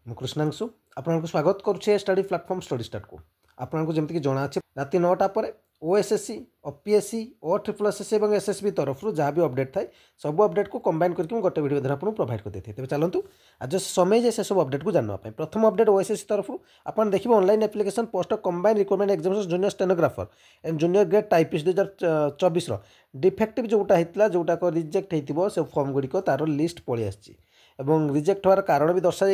ମୁଁ କୃଷ୍ଣାଂଶୁ ଆପଣଙ୍କୁ ସ୍ୱାଗତ କରୁଛି ଷ୍ଟଡି ପ୍ଲାଟଫର୍ମ ଷ୍ଟଡି ଷ୍ଟାର୍ଟ को आपको जमीक जना अच्छे राति 9टा पर ओएसएससी ओपीएससी OSSSC और एसएसबी तरफ जहाँ भी अपडेट थाए सब अपडेट को कंबाइन करके गोटे वीडियो द्वारा आपको प्रोवाइड कर देते तेज चलतु आज समय जे से सब अपडेट को जानवाई प्रथम अपडेट ओएसएससी तरफ आप देखिए online application post combine recruitment examination junior stenographer and junior grade typist 2024 defective जोटा होता जोटाक रिजेक्ट होती से फॉर्म गुड़िक तार लिस्ट पलि आसर रिजेक्ट होवार कारण भी दर्शा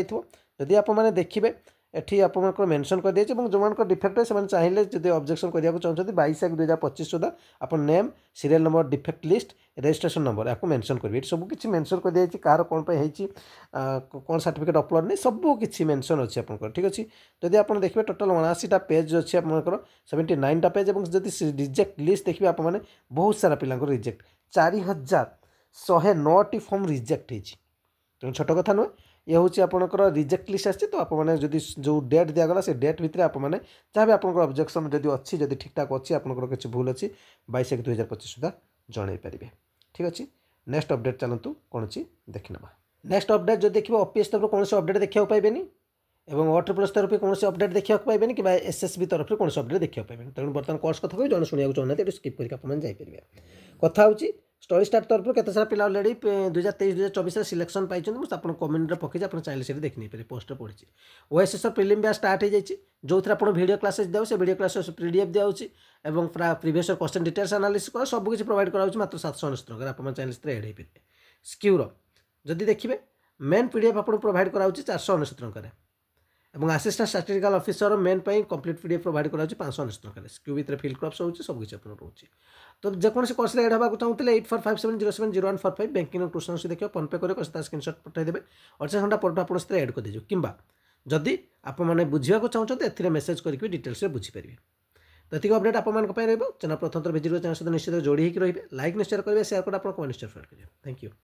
जदि आप देखिए एठी आपको मेंशन कर दिए जो डिफेक्ट है से चाहिए जब ऑब्जेक्शन करने चाहते 22/1/2025 सुधा आप name serial number defect list registration number आपको मेंशन करेंगे ये सब किसी मेंशन कर दिया कहाँ कौन कौन सर्टिफिकेट अपलोड नहीं सब किसी मेंशन अच्छी आप ठीक अच्छे जदि आप देखिए टोटाल 79टा पेज अच्छी आपर 79टा पेज और जब रिजेक्ट लिस्ट देखिए आप बहुत सारा पिला रिजेक्ट 4109टी फॉर्म रिजेक्ट होती तेणु छोट कथा नुहे ये हूँ आपंकर रिजेक्ट लिस्ट आसी तो आपने जो डेट दिगला से डेट भितर आपने जहाँ भी आपंकर ऑब्जेक्शन जब अच्छी जब ठीक ठाक अच्छी आपंकर किसी भूल अच्छी 22/1/2025 सुधा जन पारे ठीक अच्छे नेक्स्ट अपडेट चलतु कौन अच्छी देखी ना नेक्स्ट अपडेट जो देखिए ओपीएस तरफ कौन अपडेट देखा पाइबेनी और OSSS तरफ कौन अपडेट देखा पाइबेनी कि एसएसबी तरफ कौन अपडेट देखा पाइबेनी तेणु बर्तमान कोर्स कथा कही जन शुणा चाहते स्किप करके कथा हूँ स्टडी स्टार्ट तरफ केते सारा पिला ऑलरेडी 2023-2024 सिलेक्शन पाई आपको कमेंट पकई आप चाहिए से देखनी पारे पोस्ट पढ़ी ओएसएस प्रिलिम बैच स्टार्ट हो जाए जो थे आप वीडियो क्लासेस दिया से वीडियो क्लास पीडीएफ दिखाऊँ और प्रीवियस क्वेश्चन डिटेल्स एनालिसिस कर सब किसी प्रोवाइड कराऊँ मात्र 799 टଙ୍କା आप चाहिए से एड हो पारे स्क्यूर जदि देखिए मेन पीडीएफ आपको प्रोवाइड कराऊँ 499 टଙ୍କା और assistant statistical officer main complete PDF provide कराऊँ 599 टଙ୍କା स्क्यू भितर फिल क्रॉप्स होची सब किसी आपन रोची तो जेकोसी कोर्स एड होगा चाहते 8457070145 बैंकिंग ट्यूशन से देखिए फोन पे कर स्क्रीनशॉट पठाइदेवे 48 घंटा पर आप एड कर दीजिए कि जदि आपने बुझा चाहते ए मेसेज करके डिटेल्स बुझीपारे तो ये अपडेट आप चैनल प्रथम थर विजिट चैनल सहित निश्चित जोड़ी होकर रही लाइक निश्चय करेंगे शेयर कर आप निश्चय करेंगे थैंक यू।